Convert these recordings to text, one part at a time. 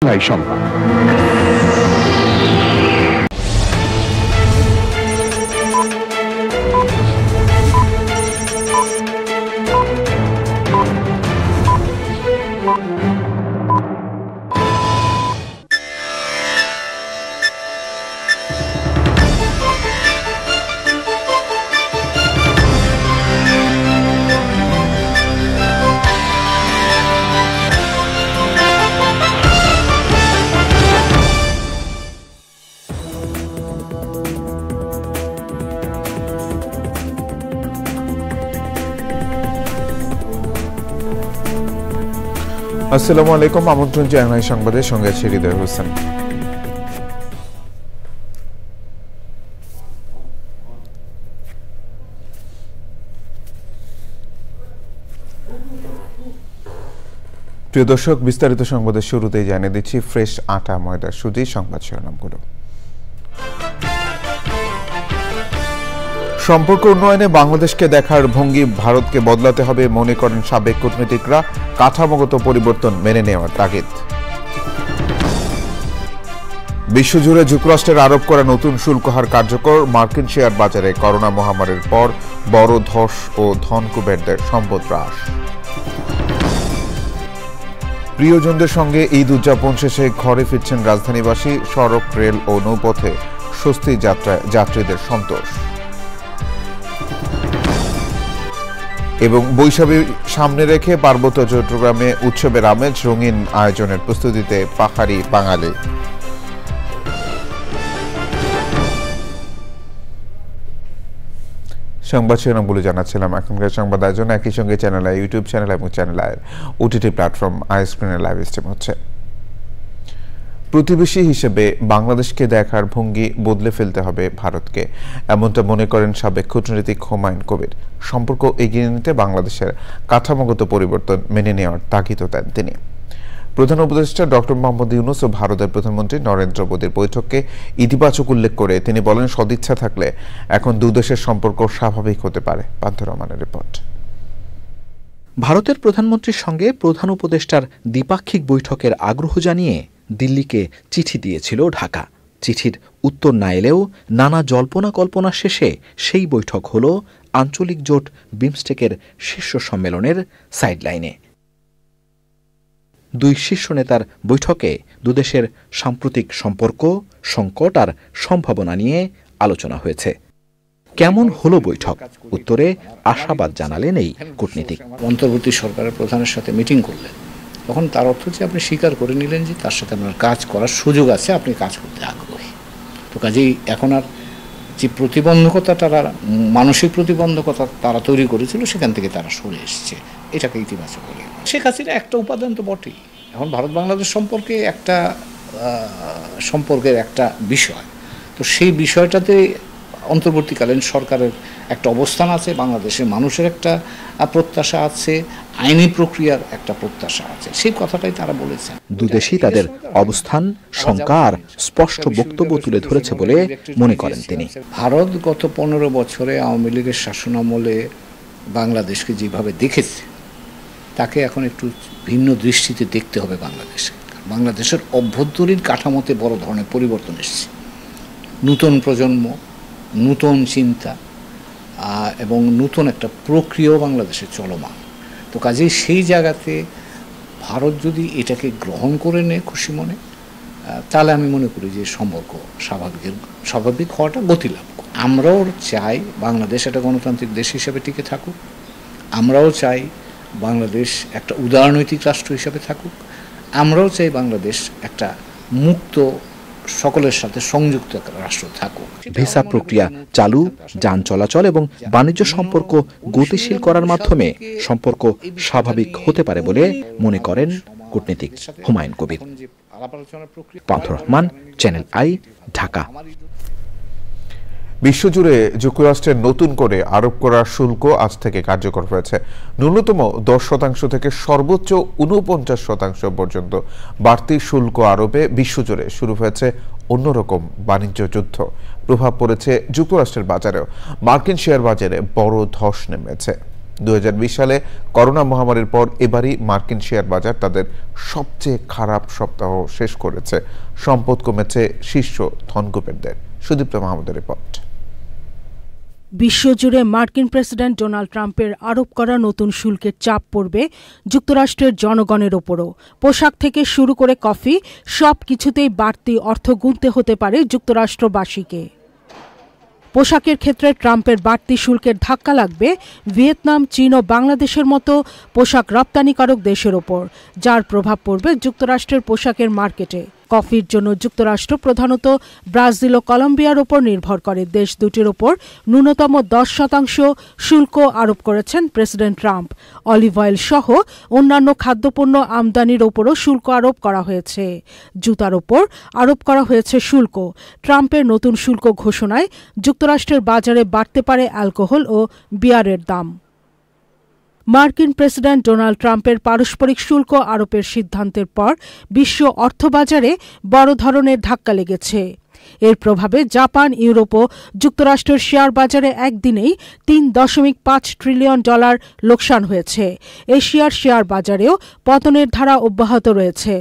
সংবাদ। আসসালামু আলাইকুম, আমন্ত্রণ জানাই সংবাদের সঙ্গে আছি হৃদয় হোসেন। প্রিয় দর্শক, বিস্তারিত সংবাদের শুরুতেই জানিয়ে দিচ্ছি ফ্রেশ আটা ময়দার সুজি সংবাদ শিরোনামগুলো। সম্পর্ক উন্নয়নে বাংলাদেশকে দেখার ভঙ্গি ভারতকে বদলাতে হবে মনে করেন সাবেক কূটনীতিকরা। কাঠামোগত পরিবর্তন মেনে নেওয়ার তাগিদ। বিশ্বজুড়ে যুক্তরাষ্ট্রের আরোপ করা নতুন শুল্ক হার কার্যকর। মার্কিন শেয়ার বাজারে করোনা মহামারীর পর বড় ধস ও ধনকুবেরদের সম্পদ হ্রাস। প্রিয়জনদের সঙ্গে ঈদ উদযাপন শেষে ঘরে ফিরছেন রাজধানীবাসী। সড়ক, রেল ও নৌপথে স্বস্তি যাত্রায় যাত্রীদের সন্তোষ। এবং বৈশাখী সামনে রেখে পার্বত্য চট্টগ্রামে উৎসবের আমেজ। রঙিন আয়োজনের প্রস্তুতিতে পাহাড়ি বাঙালি। সংবাদ শিরোনামগুলো জানাচ্ছিলাম। এখনকার সংবাদ আয়োজন একই সঙ্গে চ্যানেল আই ইউটিউব চ্যানেল এবং চ্যানেল আই ওটিটি প্ল্যাটফর্ম আইস্ক্রিনের লাইভ স্ট্রিম হচ্ছে। প্রতিবেশী হিসেবে বাংলাদেশকে দেখার ভঙ্গি বদলে ফেলতে হবে ভারতকে, এমনটা মনে করেন সাবেক কূটনীতিক হুমায়ুন কবির। সম্পর্ক এগিয়ে নিতে বাংলাদেশের কাঠামোগত পরিবর্তন মেনে নেওয়ার তাগিদ দেন তিনি। প্রধান উপদেষ্টা ডক্টর মোহাম্মদ ইউনূস ও ভারতের প্রধানমন্ত্রী নরেন্দ্র মোদীর বৈঠককে ইতিবাচক উল্লেখ করে তিনি বলেন, সদিচ্ছা থাকলে এখন দুদেশের সম্পর্ক স্বাভাবিক হতে পারে। পান্থর রহমানের রিপোর্ট। ভারতের প্রধানমন্ত্রীর সঙ্গে প্রধান উপদেষ্টার দ্বিপাক্ষিক বৈঠকের আগ্রহ জানিয়ে দিল্লিকে চিঠি দিয়েছিল ঢাকা। চিঠির উত্তর না এলেও নানা জল্পনা কল্পনা শেষে সেই বৈঠক হল আঞ্চলিক জোট বিমস্টেকের শীর্ষ সম্মেলনের সাইডলাইনে। দুই শীর্ষ নেতার বৈঠকে দুদেশের সাম্প্রতিক সম্পর্ক, সংকট আর সম্ভাবনা নিয়ে আলোচনা হয়েছে। কেমন হলো বৈঠক? উত্তরে আশাবাদ জানালেন এই কূটনীতিক। অন্তর্বর্তী সরকারের প্রধানের সাথে মিটিং করলেন, তখন তার অর্থ হচ্ছে আপনি স্বীকার করে নিলেন যে তার সাথে আপনার কাজ করার সুযোগ আছে, আপনি কাজ করতে আগ্রহী। তো কাজেই এখন আর যে প্রতিবন্ধকতা, তারা মানসিক প্রতিবন্ধকতা তারা তৈরি করেছিল, সেখান থেকে তারা সরে এসছে। এটাকে ইতিবাচক বলে। শেখ হাসিনা একটা উপাদান তো বটেই। এখন ভারত বাংলাদেশ সম্পর্কে সম্পর্কের একটা বিষয়, তো সেই বিষয়টাতে অন্তর্বর্তীকালীন সরকারের একটা অবস্থান আছে, বাংলাদেশের মানুষের একটা প্রত্যাশা আছে, আইনি প্রক্রিয়ার একটা প্রত্যাশা আছে, সেই কথাটাই তারা বলেছেন। দুদেশই তাদের অবস্থান, শঙ্কা আর স্পষ্ট বক্তব্য তুলে ধরেছে বলে মনে করেন তিনি। ভারত গত 15 বছরে আওয়ামী লীগের শাসনামলে বাংলাদেশকে যেভাবে দেখেছে, তাকে এখন একটু ভিন্ন দৃষ্টিতে দেখতে হবে বাংলাদেশকে। বাংলাদেশের অভ্যন্তরীণ কাঠামোতে বড় ধরনের পরিবর্তন এসেছে। নূতন প্রজন্ম, নূতন চিন্তা এবং নূতন একটা প্রক্রিয়াও বাংলাদেশে চলমান। তো কাজেই সেই জায়গাতে ভারত যদি এটাকে গ্রহণ করে নেয় খুশি মনে, তাহলে আমি মনে করি যে সম্পর্ক স্বাভাবিক হওয়াটা গতি লাভ করে। আমরাও চাই বাংলাদেশ একটা গণতান্ত্রিক দেশ হিসেবে টিকে থাকুক। আমরাও চাই বাংলাদেশ একটা উদারনৈতিক রাষ্ট্র হিসেবে থাকুক। আমরাও চাই বাংলাদেশ একটা মুক্ত, সকলের সাথে সংযুক্ত রাষ্ট্র থাকুক। ভিসা প্রক্রিয়া চালু, যান চলাচল এবং বাণিজ্য সম্পর্ক গতিশীল করার মাধ্যমে সম্পর্ক স্বাভাবিক হতে পারে বলে মনে করেন কূটনীতিক হুমায়ুন কবির। পান্থর Rahman, channel I, Dhaka. বিশ্বজুড়ে যুক্তরাষ্ট্রের নতুন করে আরোপ করা শুল্ক আজ থেকে কার্যকর হয়েছে। ন্যূনতম 10% থেকে সর্বোচ্চ 49% পর্যন্ত বাড়তি শুল্ক আরোপে বিশ্বজুড়ে শুরু হয়েছে অন্যরকম বাণিজ্য যুদ্ধ। প্রভাব পড়েছে যুক্তরাষ্ট্রের বাজারেও। মার্কিন শেয়ার বাজারে বড় ধস নেমেছে। 2020 সালে করোনা মহামারীর পর এবারই মার্কিন শেয়ার বাজার তাদের সবচেয়ে খারাপ সপ্তাহ শেষ করেছে। সম্পদ কমেছে শীর্ষ ধনকুবেরদের। সুদীপ্ত মাহমুদের রিপোর্ট। বিশ্বজুড়ে মার্কিন প্রেসিডেন্ট ডোনাল্ড ট্রাম্পের আরোপ করা নতুন শুল্কের চাপ পড়বে যুক্তরাষ্ট্রের জনগণের ওপরও। পোশাক থেকে শুরু করে কফি, সব কিছুতেই বাড়তি অর্থ গুনতে হতে পারে যুক্তরাষ্ট্রবাসীকে। পোশাকের ক্ষেত্রে ট্রাম্পের বাড়তি শুল্কের ধাক্কা লাগবে ভিয়েতনাম, চীন ও বাংলাদেশের মতো পোশাক রপ্তানিকারক দেশের ওপর, যার প্রভাব পড়বে যুক্তরাষ্ট্রের পোশাকের মার্কেটে। কফির জন্য যুক্তরাষ্ট্র প্রধানত ব্রাজিল ও কলম্বিয়ার ওপর নির্ভর করে। দেশ দুটির ওপর ন্যূনতম 10% শুল্ক আরোপ করেছেন প্রেসিডেন্ট ট্রাম্প। অলিভ অয়েল সহ অন্যান্য খাদ্যপণ্য আমদানির ওপরও শুল্ক আরোপ করা হয়েছে। জুতার ওপর আরোপ করা হয়েছে শুল্ক। ট্রাম্পের নতুন শুল্ক ঘোষণায় যুক্তরাষ্ট্রের বাজারে বাড়তে পারে অ্যালকোহল ও বিয়ারের দাম। মার্কিন প্রেসিডেন্ট ডোনাল্ড ট্রাম্পের পারস্পরিক শুল্ক আরোপের সিদ্ধান্তের পর বিশ্ব অর্থবাজারে বড় ধরনের ধাক্কা লেগেছে। এর প্রভাবে জাপান, ইউরোপ ও যুক্তরাষ্ট্রের শেয়ার বাজারে একদিনেই $3.5 ট্রিলিয়ন লোকসান হয়েছে। এশিয়ার শেয়ার বাজারেও পতনের ধারা অব্যাহত রয়েছে।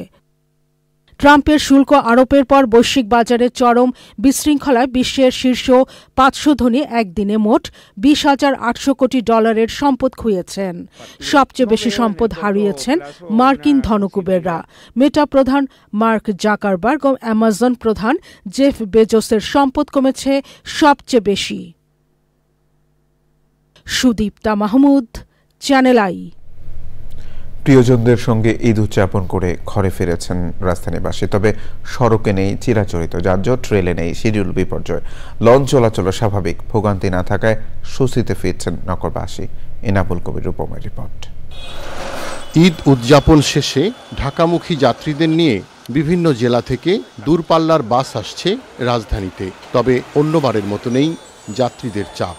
ট্রাম্পের শুল্ক আরোপের পর বৈশ্বিক বাজারে চরম বিশৃঙ্খলায় বিশ্বের শীর্ষ 500 ধনী একদিনে মোট $20,800 কোটি সম্পদ খুইয়েছেন। সবচেয়ে বেশি সম্পদ হারিয়েছেন মার্কিন ধনকুবেররা। মেটা প্রধান মার্ক জাকারবার্গ ও অ্যামাজন প্রধান জেফ বেজোসের সম্পদ কমেছে সবচেয়ে বেশি। Sudipta Mahmud, channel I. প্রিয়জনদের সঙ্গে ঈদ উদযাপন করে ঘরে ফিরেছেন রাজধানীবাসী। তবে সড়কে নেই চিরাচরিত যানজট, রেলে নেই শিডিউল বিপর্যয়, লঞ্চ চলাচল স্বাভাবিক। ভোগান্তি না থাকায় স্বস্তিতে ফিরছেন নগরবাসী। এনামুল কবির রূপমের রিপোর্ট। ঈদ উদযাপন শেষে ঢাকামুখী যাত্রীদের নিয়ে বিভিন্ন জেলা থেকে দূরপাল্লার বাস আসছে রাজধানীতে। তবে অন্যবারের মতো নেই যাত্রীদের চাপ।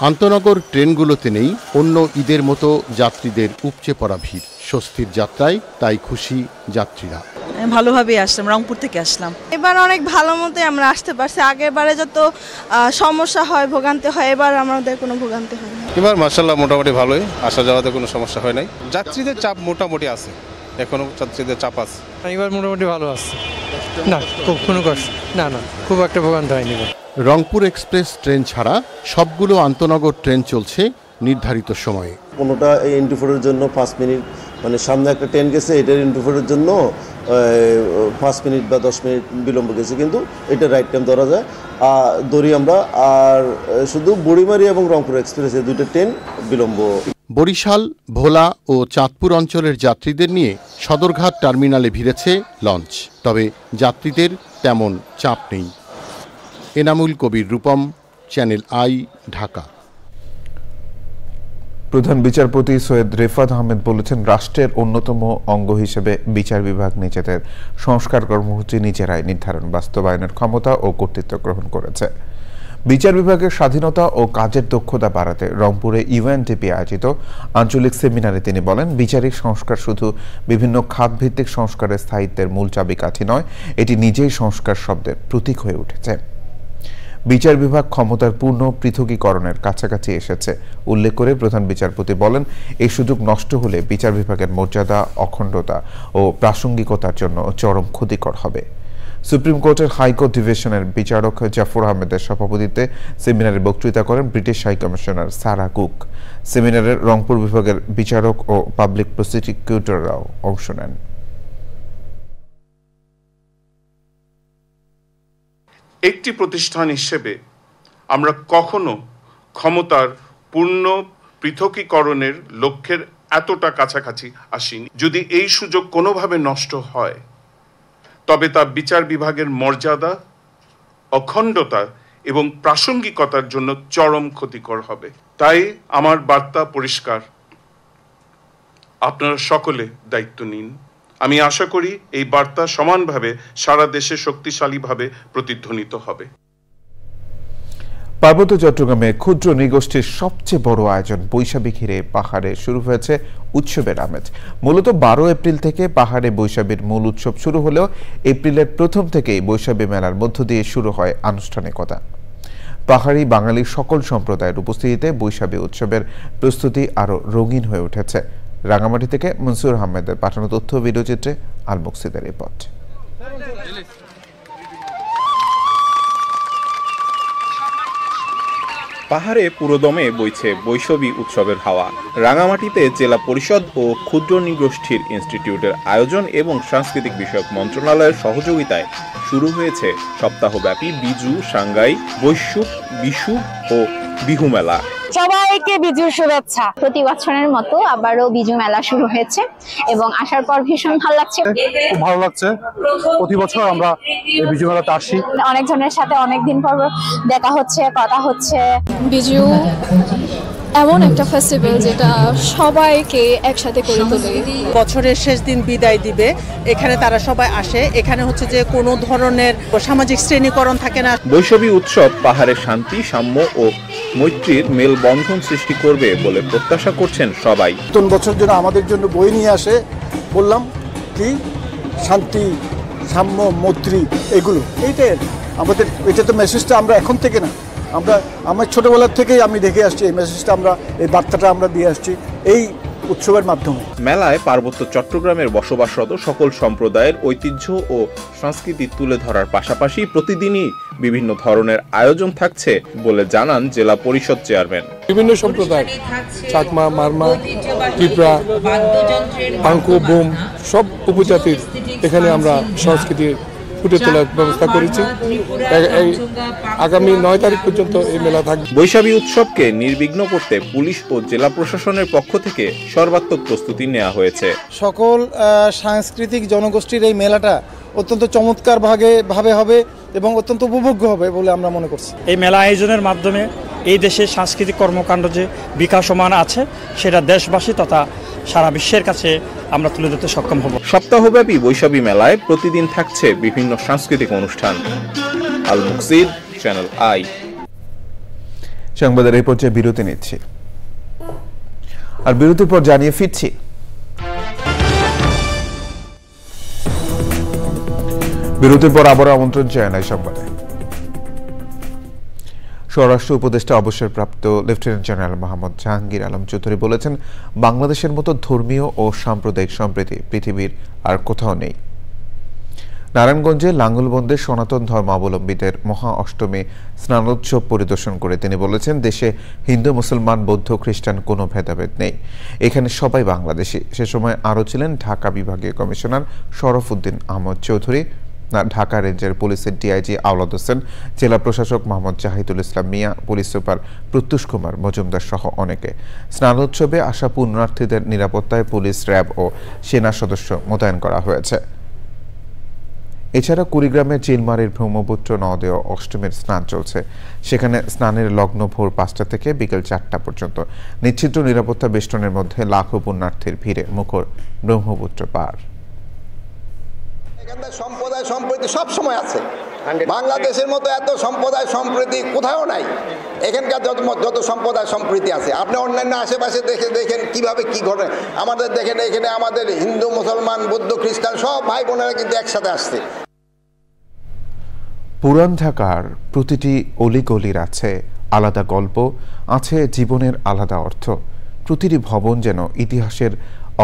আন্তনগর ট্রেনগুলোতে নেই অন্য ঈদের মতো যাত্রীদের উপচে পড়া ভিড়। স্বস্তির যাত্রায় তাই খুশি যাত্রীরা। ভালোভাবেই আসলাম, রংপুর থেকে আসলাম। এবার অনেক ভালো মতোই আমরা আসতে পারছি। আগের বারে যত সমস্যা হয়, ভোগান্তি হয়, এবার আমাদের কোনো ভোগান্তি হয় না। এবার মাশাআল্লাহ মোটামুটি ভালোই, আসা যাওয়াতে কোনো সমস্যা হয় নাই। যাত্রীদের চাপ মোটামুটি আছে, এখনো যাত্রীদের চাপ আছে। এবার মোটামুটি ভালো আছে, না খুব কোনো কষ্ট না, খুব একটা ভোগান্তি হয়নি। রংপুর এক্সপ্রেস ট্রেন ছাড়া সবগুলো আন্তনগর ট্রেন চলছে নির্ধারিত সময়ে। কোনোটা এই ইন্টু4-এর জন্য 5 মিনিট, মানে সামনে একটা ট্রেন গেছে, এটার ইন্টু4-এর জন্য 5 মিনিট বা 10 মিনিট বিলম্ব গেছে, কিন্তু এটা রাইট টাইম ধরা যায় ধরি আমরা। আর শুধু বুড়িমারি এবং রংপুর এক্সপ্রেস এই দুটো ট্রেন বিলম্ব। বরিশাল, ভোলা ও চাঁদপুর অঞ্চলের যাত্রীদের নিয়ে সদরঘাট টার্মিনালে ভিড়েছে লঞ্চ। তবে যাত্রীদের তেমন চাপ নেই। Enamul Kabir Rupam, channel I, Dhaka. প্রধান বিচারপতি সৈয়দ রেফাত আহমেদ বলেছেন, রাষ্ট্রের অন্যতম অঙ্গ হিসেবে বিচার বিভাগ নিজেদের সংস্কার কর্মসূচি নিজেরাই নির্ধারণ, বাস্তবায়নের ক্ষমতা ও কর্তৃত্ব গ্রহণ করেছে। বিচার বিভাগের স্বাধীনতা ও কাজের দক্ষতা বাড়াতে রংপুরে ইউএনডিপি আয়োজিত আঞ্চলিক সেমিনারে তিনি বলেন, বিচারিক সংস্কার শুধু বিভিন্ন খাতভিত্তিক সংস্কারের স্থায়িত্বের মূল চাবিকাঠি নয়, এটি নিজেই সংস্কার শব্দের প্রতীক হয়ে উঠেছে। বিচার বিভাগ ক্ষমতার পূর্ণ পৃথকীকরণের কাছাকাছি এসেছে উল্লেখ করে প্রধান বিচারপতি বলেন, এই সুযোগ নষ্ট হলে বিচার বিভাগের মর্যাদা, অখণ্ডতা ও প্রাসঙ্গিকতার জন্য চরম ক্ষতিকর হবে। সুপ্রিম কোর্টের হাইকোর্ট ডিভিশনের বিচারক জাফর আহমেদের সভাপতিত্বে সেমিনারে বক্তৃতা করেন British high commissioner Sara Cook. সেমিনারের রংপুর বিভাগের বিচারক ও পাবলিক প্রসিকিউটররাও অংশ নেন। একটি প্রতিষ্ঠান হিসেবে আমরা কখনো ক্ষমতার পূর্ণ পৃথকীকরণের লক্ষ্যের এতটা কাছাকাছি আসিনি। যদি এই সুযোগ কোনোভাবে নষ্ট হয়, তবে তা বিচার বিভাগের মর্যাদা, অখণ্ডতা এবং প্রাসঙ্গিকতার জন্য চরম ক্ষতিকর হবে। তাই আমার বার্তা পরিষ্কার, আপনারা সকলে দায়িত্ব নিন। আমি আশা করি এই বার্তা সমানভাবে সারা দেশে শক্তিশালীভাবে প্রতিধ্বনিত হবে। পার্বত্য চট্টগ্রামে ক্ষুদ্র নৃগোষ্ঠীর সবচেয়ে বড় আয়োজন বৈশাখী ঘিরে পাহাড়ে শুরু হয়েছে উৎসবের আমেজ। মূলত 12 এপ্রিল থেকে পাহাড়ে বৈশাখীর মূল উৎসব শুরু হলেও এপ্রিলের প্রথম থেকেই বৈশাখী মেলার মধ্য দিয়ে শুরু হয় আনুষ্ঠানিকতা। পাহাড়ি বাঙালি সকল সম্প্রদায়ের উপস্থিতিতে বৈশাখী উৎসবের প্রস্তুতি আরও রঙিন হয়ে উঠেছে। রাঙামাটি থেকে মনসুর আহমেদের পাঠানো তথ্য ভিডিওচিত্রে আল মুকসিদের রিপোর্ট। পাহাড়ে পুরোদমে বইছে বৈশাখী উৎসবের হাওয়া। রাঙামাটিতে জেলা পরিষদ ও ক্ষুদ্র নৃগোষ্ঠীর ইনস্টিটিউটের আয়োজন এবং সাংস্কৃতিক বিষয়ক মন্ত্রণালয়ের সহযোগিতায় শুরু হয়েছে সপ্তাহব্যাপী বিজু, সাংগাই, বৈশুক, বিশু ও বিহু মেলা। সবাইকে বিজুর শুভেচ্ছা। প্রতি বছরের মতো আবারও বিজু মেলা শুরু হয়েছে এবং আসার পর ভীষণ ভালো লাগছে। খুব ভালো লাগছে। প্রতি বছর আমরা এই বিজু মেলাতে আসি। অনেকজনের সাথে অনেকদিন পর দেখা হচ্ছে, কথা হচ্ছে। বিজু এমন একটা ফেস্টিভ্যাল যেটা সবাইকে একসাথে করে তোলে। বছরের শেষ দিন বিদায় দিবে, এখানে তারা সবাই আসে। এখানে হচ্ছে যে কোনো ধরনের সামাজিক শ্রেণীকরণ থাকে না। বৈশাখী উৎসব পাহাড়ের শান্তি, সাম্য ও মৈত্রীর মেলবন্ধন সৃষ্টি করবে বলে প্রত্যাশা করছেন সবাই। নতুন বছর জন্য আমাদের জন্য বই নিয়ে আসে, বললাম কি শান্তি, সাম্য, মৈত্রী, এগুলো এইটাই আমাদের। এটা তো মেসেজটা আমরা এখন থেকে না, আমার ছোটবেলার থেকেই আমি দেখে আসছি এই মেসেজটা, আমরা এই বার্তাটা আমরা দিয়ে আসছি এই উৎসবের মাধ্যমে। মেলায় পার্বত্য চট্টগ্রামের বসবাসরত সকল সম্প্রদায়ের ঐতিহ্য ও সংস্কৃতি তুলে ধরার পাশাপাশি প্রতিদিনই বিভিন্ন ধরনের আয়োজন থাকছে বলে জানান জেলা পরিষদ চেয়ারম্যান। বিভিন্ন সম্প্রদায়, চাকমা, মারমা, ত্রিপুরা, পাঙ্কু, বোম, সব উপজাতির এখানে আমরা সংস্কৃতির ফুটে তোলার ব্যবস্থা করেছি। আগামী 9 তারিখ পর্যন্ত এই মেলা থাকবে। বৈশাখী উৎসবকে নির্বিঘ্ন করতে পুলিশ ও জেলা প্রশাসনের পক্ষ থেকে সর্বাত্মক প্রস্তুতি নেওয়া হয়েছে। সকল সাংস্কৃতিক জনগোষ্ঠীর এই মেলাটা অত্যন্ত চমৎকার ভাবে হবে এবং অত্যন্ত উপভোগ্য হবে বলে আমরা মনে করছি। এই মেলা আয়োজনের মাধ্যমে এই দেশের সাংস্কৃতিক কর্মকাণ্ড যে বিকাশমান আছে সেটা দেশবাসী তথা সারা বিশ্বের কাছে আমরা তুলে ধরতে সক্ষম হব। সপ্তাহব্যাপী বৈশাখী মেলায় প্রতিদিন থাকছে বিভিন্ন সাংস্কৃতিক অনুষ্ঠান। আল মুকসিদ, চ্যানেল আই। সংবাদের এই পর্যায়ে বিরতি নিচ্ছি, আর বিরতির পর জানিয়ে ফিরছি। বিরতির পর আবারও আমন্ত্রণ জানাই সংবাদে। স্বরাষ্ট্র উপদেষ্টা অবসরপ্রাপ্ত লেফটেন্যান্ট জেনারেল মোহাম্মদ জাহাঙ্গীর আলম চৌধুরী বলেছেন, বাংলাদেশের মতো ধর্মীয় ও সাম্প্রদায়িক সম্প্রীতি পৃথিবীর আর কোথাও নেই। নারায়ণগঞ্জে লাঙ্গলবন্দে সনাতন ধর্মাবলম্বীদের মহা অষ্টমী স্নানোৎসব পরিদর্শন করে তিনি বলেছেন, দেশে হিন্দু, মুসলমান, বৌদ্ধ, খ্রিস্টান কোনো ভেদাভেদ নেই, এখানে সবাই বাংলাদেশি। সে সময় আরও ছিলেন ঢাকা বিভাগীয় কমিশনার শরফ উদ্দিন আহমদ চৌধুরী, ঢাকা রেঞ্জের পুলিশের ডিআইজি আওলাদ হোসেন, জেলা প্রশাসক মোহাম্মদ জাহিদুল ইসলাম মিয়া, পুলিশ সুপার প্রত্যুষ কুমার মজুমদার সহ অনেকে। স্নানোৎসবে আসা পুণ্যার্থীদের নিরাপত্তায় পুলিশ, র্যাব ও সেনা সদস্য মোতায়েন করা হয়েছে। এছাড়া কুড়িগ্রামের চিলমারির ব্রহ্মপুত্র নদে অষ্টমীর স্নান চলছে। সেখানে স্নানের লগ্ন ভোর 5টা থেকে বিকেল 4টা পর্যন্ত। নিশ্চিদ্র নিরাপত্তা বেষ্টনের মধ্যে লাখো পুণ্যার্থীর ভিড়ে মুখর ব্রহ্মপুত্র পাড়। সম্প্রদায় সম্প্রীতি সব সময় আছে। বাংলাদেশের মতো এত সম্প্রদায় সম্প্রীতি কোথাও নাই। এখানকার যত সম্প্রদায় সম্প্রীতি আছে, আপনি অন্যান্য আশেপাশে দেখেন কিভাবে কি ঘটে। আমাদের দেখেন এখানে আমাদের হিন্দু, মুসলমান, বৌদ্ধ, খ্রিস্টান সব ভাই বোনেরা কিন্তু একসাথে আসছে। পুরান ঢাকার প্রতিটি অলিগলির আছে আলাদা গল্প, আছে জীবনের আলাদা অর্থ। প্রতিটি ভবন যেন ইতিহাসের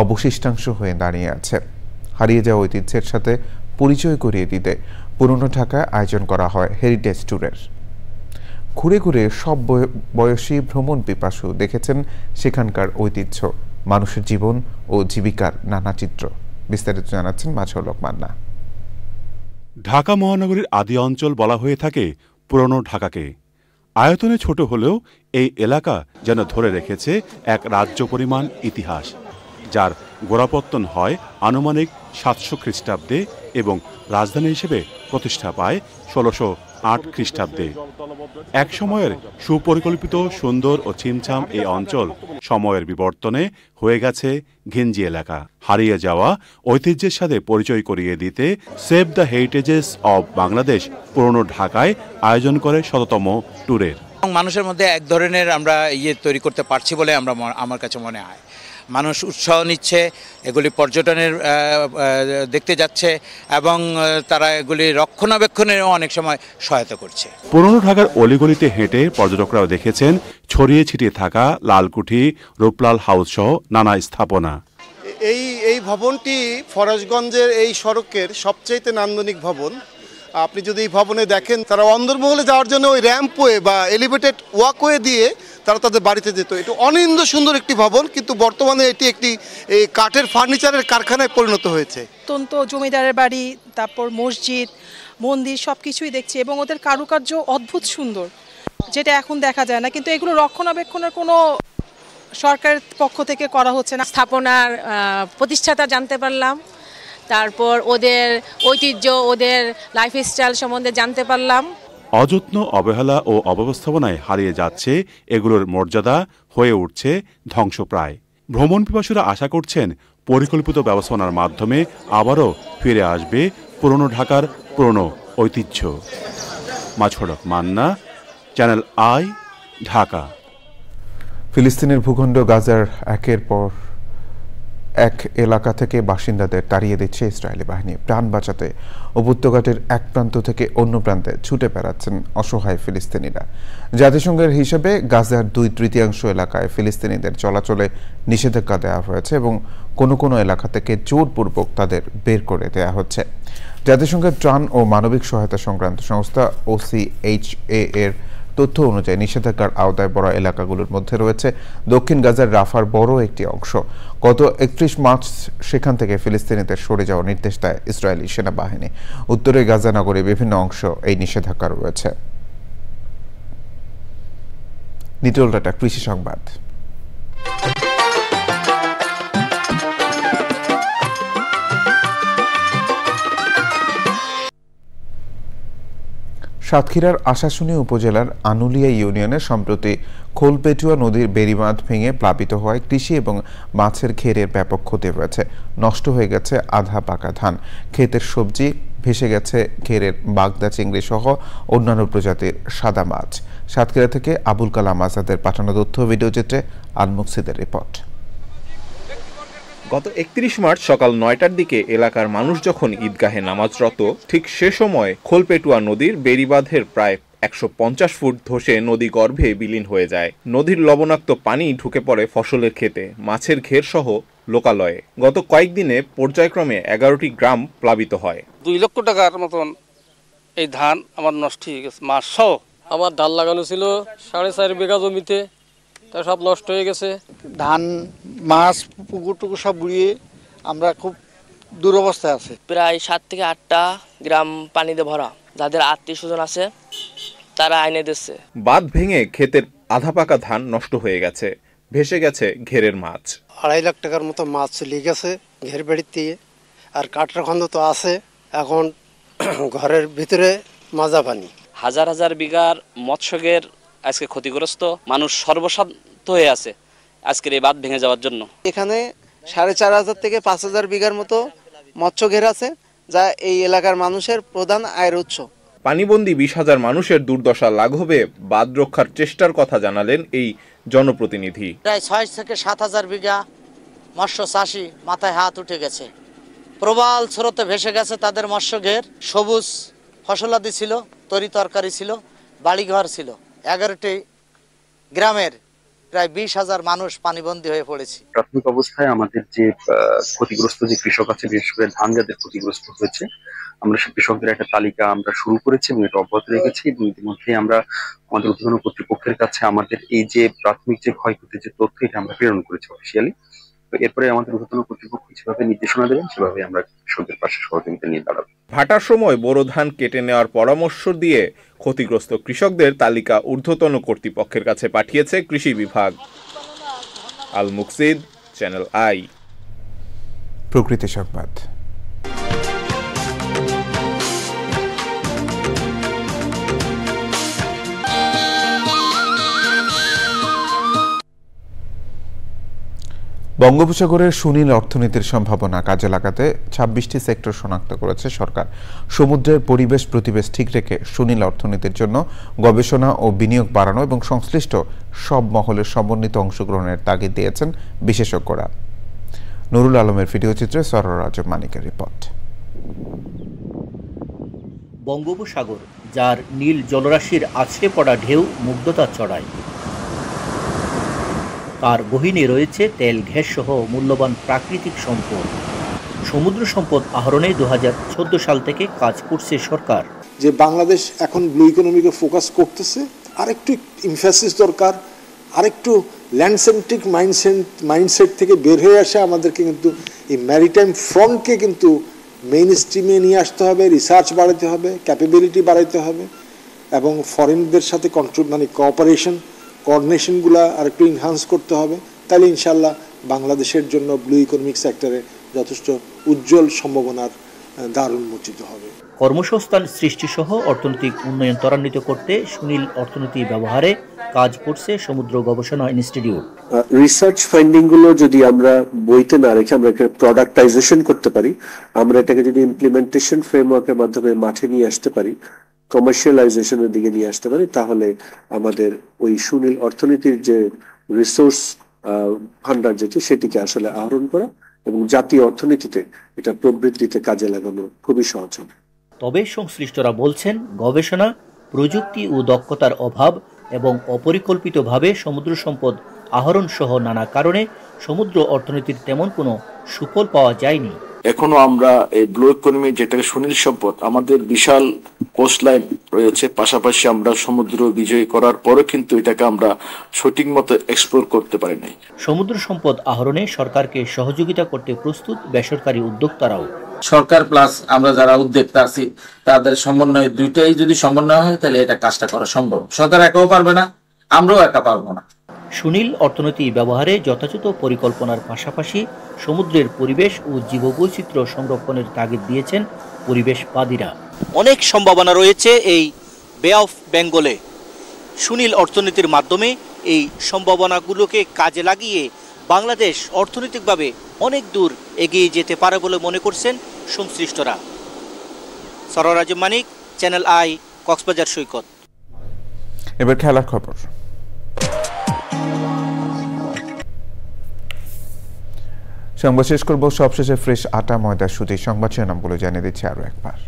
অবশিষ্টাংশ হয়ে দাঁড়িয়ে আছে। হারিয়ে যাওয়া ঐতিহ্যের সাথে পরিচয় করিয়ে দিতে পুরনো ঢাকায় আয়োজন করা হয় হেরিটেজ ট্যুরের। ঘুরে ঘুরে সব বয়সী ভ্রমণ পিপাসু দেখেছেন সেখানকার ঐতিহ্য, মানুষের জীবন ও জীবিকার নানা চিত্র। বিস্তারিত জানাচ্ছেন মাজহারুল হক মান্না। ঢাকা মহানগরীর আদি অঞ্চল বলা হয়ে থাকে পুরনো ঢাকাকে। আয়তনে ছোট হলেও এই এলাকা যেন ধরে রেখেছে এক রাজ্য পরিমাণ ইতিহাস, যার গোড়াপত্তন হয় আনুমানিক 700 খ্রিস্টাব্দে এবং রাজধানী হিসেবে প্রতিষ্ঠা পায় 1608 খ্রিস্টাব্দে। এক সময়ের সুপরিকল্পিত, সুন্দর ও ছিমছাম এই অঞ্চল সময়ের বিবর্তনে হয়ে গেছে ঘিঞ্জি এলাকা। হারিয়ে যাওয়া ঐতিহ্যের সাথে পরিচয় করিয়ে দিতে সেভ দ্য হেরিটেজেস অব বাংলাদেশ পুরনো ঢাকায় আয়োজন করে ১০০তম ট্যুরের। মানুষের মধ্যে এক ধরনের আমরা তৈরি করতে পারছি বলে আমার কাছে মনে হয়। মানুষ উৎসাহ নিচ্ছে, এগুলি পর্যটনের দেখতে যাচ্ছে এবং তারা এগুলি রক্ষণাবেক্ষণেরও অনেক সময় সহায়তা করছে। পুরনো ঢাকার অলিগলিতে হেঁটে পর্যটকরাও দেখেছেন ছড়িয়ে ছিটিয়ে থাকা লালকুঠি, রূপলাল হাউস সহ নানা স্থাপনা। এই ভবনটি ফরাজগঞ্জের এই সড়কের সবচাইতে নান্দনিক ভবন। আপনি যদি এই ভবনে দেখেন, তারা অন্দরমহলে যাওয়ার জন্য ওই র্যাম্পওয়ে বা এলিভেটেড ওয়াকওয়ে দিয়ে তারা তাদের বাড়িতে যেত। এটা অনিন্দ সুন্দর একটি ভবন, কিন্তু বর্তমানে এটি একটি এই কাঠের ফার্নিচারের কারখানায় পরিণত হয়েছে। অত্যন্ত জমিদারের বাড়ি, তারপর মসজিদ, মন্দির সব কিছুই দেখছি এবং ওদের কারুকার্য অদ্ভুত সুন্দর, যেটা এখন দেখা যায় না। কিন্তু এগুলো রক্ষণাবেক্ষণের কোনো সরকারের পক্ষ থেকে করা হচ্ছে না। স্থাপনার প্রতিষ্ঠাতা জানতে পারলাম, তারপর ওদের ঐতিহ্য, ওদের লাইফস্টাইল সম্বন্ধে জানতে পারলাম। অযত্ন, অবহেলা ও অব্যবস্থাপনায় হারিয়ে যাচ্ছে এগুলোর মর্যাদা, হয়ে উঠছে ধ্বংসপ্রায়। ভ্রমণ পিপাসুরা আশা করছেন পরিকল্পিত ব্যবস্থাপনার মাধ্যমে আবারও ফিরে আসবে পুরনো ঢাকার পুরনো ঐতিহ্য। মাছড়ক মান্না, চ্যানেল আই, ঢাকা। ফিলিস্তিনের ভূখণ্ড গাজার একের পর এক এলাকা থেকে বাসিন্দাদের তাড়িয়ে দিচ্ছে ইসরায়েলি বাহিনী। প্রাণ বাঁচাতে উপত্যকাটির এক প্রান্ত থেকে অন্য প্রান্তে ছুটে বেড়াচ্ছেন অসহায় ফিলিস্তিনিরা। জাতিসংঘের হিসেবে গাজার 2/3 এলাকায় ফিলিস্তিনিদের চলাচলে নিষেধাজ্ঞা দেওয়া হয়েছে এবং কোনো কোনো এলাকা থেকে জোরপূর্বক তাদের বের করে দেওয়া হচ্ছে। জাতিসংঘের ত্রাণ ও মানবিক সহায়তা সংক্রান্ত সংস্থা OCHA এর তথ্য অনুযায়ী নিষেধাজ্ঞার আওতায় পড়া এলাকাগুলোর মধ্যে রয়েছে দক্ষিণ গাজার রাফার বড় একটি অংশ। গত 31 মার্চ সেখান থেকে ফিলিস্তিনিদের সরে যাওয়ার নির্দেশ দেয় ইসরায়েলি সেনাবাহিনী। উত্তরে গাজা নগরে বিভিন্ন অংশ এই নিষেধাজ্ঞা রয়েছে। নিটল ডাটা, কৃষি সংবাদ। সাতক্ষীরার আশাশুনি উপজেলার আনুলিয়া ইউনিয়নের সম্প্রতি খোলপেটুয়া নদীর বেড়িবাঁধ ভেঙে প্লাবিত হওয়ায় কৃষি এবং মাছের ঘেরের ব্যাপক ক্ষতি হয়েছে। নষ্ট হয়ে গেছে আধা পাকা ধান, ক্ষেতের সবজি, ভেসে গেছে ঘেরের বাগদা চিংড়ি সহ অন্যান্য প্রজাতির সাদা মাছ। সাতক্ষীরা থেকে আবুল কালাম আজাদের পাঠানো তথ্য ভিডিওচিত্রে আল-মুকসিদের রিপোর্ট। গত 31 মার্চ সকাল 9টার দিকে এলাকার মানুষ যখন ঈদগাহে নামাজরত, ঠিক সে সময় খোলপেটুয়া নদীর বেড়িবাঁধের প্রায় 150 ফুট ধসে নদী গর্ভে বিলীন হয়ে যায়। নদীর লবণাক্ত পানি ঢুকে পড়ে ফসলের ক্ষেতে, মাছের ঘের সহ লোকালয়ে। গত কয়েকদিনে পর্যায়ক্রমে 11টি গ্রাম প্লাবিত হয়। 2 লক্ষ টাকার মতন এই ধান আমার নষ্ট হয়ে গেছে, মাছ সহ। আমার ধান লাগানো ছিল 4.5 বিঘা জমিতে, তা সব নষ্ট হয়ে গেছে। ধান, মাছ, পুকুর টুকুর সব বুড়িয়ে আমরা খুব দুরবস্থায় আছে। প্রায় 7 থেকে 8টা গ্রাম পানিতে ভরা, যাদের আত্মীয় স্বজন আছে তারা আইনে দিচ্ছে। বাঁধ ভেঙে ক্ষেতের আধা পাকা ধান নষ্ট হয়ে গেছে, ভেসে গেছে ঘেরের মাছ। 2.5 লাখ টাকার মতো মাছ চলে গেছে ঘের বেড়ির দিয়ে, আর কাঠের খন্দ তো আছে। এখন ঘরের ভিতরে মাজা পানি। হাজার হাজার বিঘার মৎস্যঘের আজকে ক্ষতিগ্রস্ত, মানুষ সর্বশান্ত হয়ে আছে আজকের এই বাঁধ ভেঙে যাওয়ার জন্য। এখানে 4,500 থেকে 5,000 বিঘার মতো মৎস্য ঘের আছে, যা এই এলাকার মানুষের প্রধান আয়ের উৎস। পানিবন্দী 20,000 মানুষের দুর্দশা লাঘবে বাঁধ রক্ষার চেষ্টার কথা জানালেন এই জনপ্রতিনিধি। প্রায় 6 থেকে 7,000 বিঘা মৎস্য চাষি মাথায় হাত উঠে গেছে। প্রবাল স্রোতে ভেসে গেছে তাদের মৎস্য ঘের। সবুজ ফসলাদি ছিল, তরি তরকারি ছিল, বাড়িঘর ছিল। 11টি গ্রামের প্রায় 20,000 মানুষ পানিবন্দী হয়ে পড়েছে। প্রাথমিক অবস্থায় আমাদের যে ক্ষতিগ্রস্ত যে কৃষক আছে, বিশেষ করে ধান যাদের ক্ষতিগ্রস্ত হয়েছে, আমরা সেই কৃষকদের একটা তালিকা আমরা শুরু করেছি এবং এটা অব্যাহত রেখেছি। এবং ইতিমধ্যে আমরা আমাদের ঊর্ধ্বতন কর্তৃপক্ষের কাছে আমাদের এই যে প্রাথমিক যে ক্ষয়ক্ষতির যে তথ্য, এটা আমরা প্রেরণ করেছি অফিসিয়ালি। তো এরপরে আমাদের ঊর্ধ্বতন কর্তৃপক্ষ যেভাবে নির্দেশনা দেবেন সেভাবে আমরা কৃষকদের পাশে সহযোগিতা নিয়ে দাঁড়াবো। ভাটার সময় বোরো ধান কেটে নেওয়ার পরামর্শ দিয়ে ক্ষতিগ্রস্ত কৃষকদের তালিকা ঊর্ধ্বতন কর্তৃপক্ষের কাছে পাঠিয়েছে কৃষি বিভাগ। আল মুকসিদ, চ্যানেল আই। প্রকৃতি সংবাদ। বঙ্গোপসাগরের সুনীল অর্থনীতির সম্ভাবনা কাজে লাগাতে ২৬টি সেক্টর শনাক্ত করেছে সরকার। সমুদ্রের পরিবেশ প্রতিবেশ ঠিক রেখে সুনীল অর্থনীতির জন্য গবেষণা ও বিনিয়োগ বাড়ানো এবং সংশ্লিষ্ট সব মহলের সমন্বিত অংশগ্রহণের তাগিদ দিয়েছেন বিশেষজ্ঞরা। নুরুল আলমের ভিডিওচিত্রে সররাজ মানিকের রিপোর্ট। বঙ্গোপসাগর, যার নীল জলরাশির আছড়ে পড়া ঢেউ মুগ্ধতা চড়ায়, তার গহীনে রয়েছে তেল, গ্যাস সহ মূল্যবান প্রাকৃতিক সম্পদ। সমুদ্র সম্পদ আহরণে 2014 সাল থেকে কাজ করছে সরকার। যে বাংলাদেশ এখন ব্লু ইকোনমিকে ফোকাস করতেছে, আরেকটু ইমফ্যাসিস দরকার, আরেকটু ল্যান্ডসেন্ট্রিক মাইন্ডসেট থেকে বের হয়ে আসে আমাদেরকে কিন্তু এই ম্যারিটাইম ফ্রন্টকে কিন্তু মেইন স্ট্রিমে নিয়ে আসতে হবে, রিসার্চ বাড়াতে হবে, ক্যাপাবিলিটি বাড়াইতে হবে এবং ফরেনদের সাথে কোঅর্ডিনেশনগুলো আর একটু ইনহান্স করতে হবে। তাহলে ইনশাল্লাহ বাংলাদেশের জন্য ব্লু ইকোনমিক সেক্টরে যথেষ্ট উজ্জ্বল সম্ভাবনার দ্বার উন্মোচিত হবে। কর্মসংস্থান সৃষ্টি সহ অর্থনৈতিক উন্নয়ন ত্বরান্বিত করতে সুনীল অর্থনীতি ব্যবহারে কাজ করছে সমুদ্র গবেষণা ইনস্টিটিউট। রিসার্চ ফাইন্ডিং গুলো যদি আমরা বইতে না রেখে আমরা প্রোডাক্টাইজেশন করতে পারি, আমরা এটাকে যদি ইমপ্লিমেন্টেশন ফ্রেমওয়ার্কের মাধ্যমে মাঠে নিয়ে আসতে পারি, কমার্শিয়ালাইজেশনের দিকে নিয়ে আসতে পারি, তাহলে আমাদের ওই সুনীল অর্থনীতির যে রিসোর্স ভান্ডার যেটি সেটিকে আসলে আহরণ করা এবং জাতীয় অর্থনীতিতে এটা প্রবৃদ্ধিতে কাজে লাগানো খুবই সহজ হবে। তবে সংশ্লিষ্টরা বলছেন, গবেষণা, প্রযুক্তি ও দক্ষতার অভাব এবং অপরিকল্পিতভাবে সমুদ্র সম্পদ আহরণ সহ নানা কারণে সমুদ্র অর্থনীতির তেমন কোনো সুফল পাওয়া যায়নি। এখনো আমরা এই ব্লু ইকোনমি, যেটাকে সুনীল সম্পদ, আমাদের বিশাল কোস্টলাইন রয়েছে, পাশাপাশি আমরা সমুদ্র বিজয় করার পরে কিন্তু এটাকে আমরা সঠিক মতো এক্সপ্লোর করতে পারি নাই। সমুদ্র সম্পদ আহরণে সরকারকে সহযোগিতা করতে প্রস্তুত বেসরকারি উদ্যোক্তারাও। সরকার প্লাস আমরা যারা উদ্যোক্তা আছি তাদের সমন্বয়, দুইটাই যদি সমন্বয় হয় তাহলে এটা কাজটা করা সম্ভব। সরকার একাও পারবে না, আমরাও একা পারবো না। সুনীল অর্থনীতি ব্যবহারে যথাযথ পরিকল্পনার পাশাপাশি সমুদ্রের পরিবেশ ও জীববৈচিত্র্য সংরক্ষণের তাগিদ দিয়েছেন পরিবেশবাদীরা। অনেক সম্ভাবনা রয়েছে এই বে অফ বেঙ্গলে। সুনীল অর্থনীতির মাধ্যমে এই সম্ভাবনাগুলোকে কাজে লাগিয়ে বাংলাদেশ অর্থনৈতিকভাবে অনেক দূর এগিয়ে যেতে পারে বলে মনে করছেন সংশ্লিষ্টরা। সররাজ মানিক, চ্যানেল আই, কক্সবাজার সৈকত। এবার খেলার খবর। সংবাদ শেষ করব সবশেষে ফ্রেশ আটা ময়দা সুজি। সংবাদ শিরোনামগুলো জানিয়ে দিচ্ছি আরো একবার।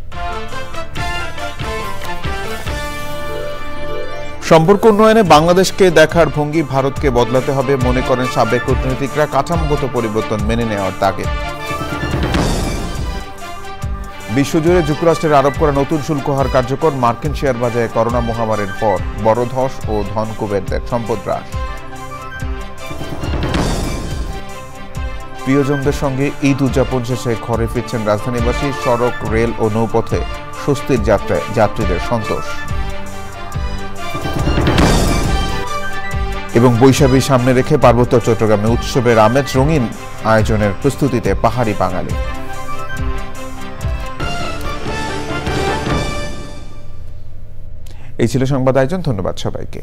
সম্পর্ক উন্নয়নে বাংলাদেশকে দেখার ভঙ্গি ভারতকে বদলাতে হবে মনে করেন সাবেক কূটনীতিকরা। কাঠামোগত পরিবর্তন মেনে নেওয়ার তাগিদ। বিশ্বজুড়ে যুক্তরাষ্ট্রের আরোপ করা নতুন শুল্ক হার কার্যকর। মার্কিন শেয়ার বাজারে করোনা মহামারীর পর বড় ধস ও ধন কুবেরদের সম্পদ হ্রাস। প্রিয়জনদের সঙ্গে ঈদ উদযাপন শেষে ঘরে ফিরছেন রাজধানীবাসী। সড়ক, রেল ও নৌপথে স্বস্তির যাত্রায় যাত্রীদের সন্তোষ। এবং বৈশাখী সামনে রেখে পার্বত্য চট্টগ্রামে উৎসবের আমেজ, রঙিন আয়োজনের প্রস্তুতিতে পাহাড়ি বাঙালি। এই ছিল সংবাদ আয়োজন। ধন্যবাদ সবাইকে।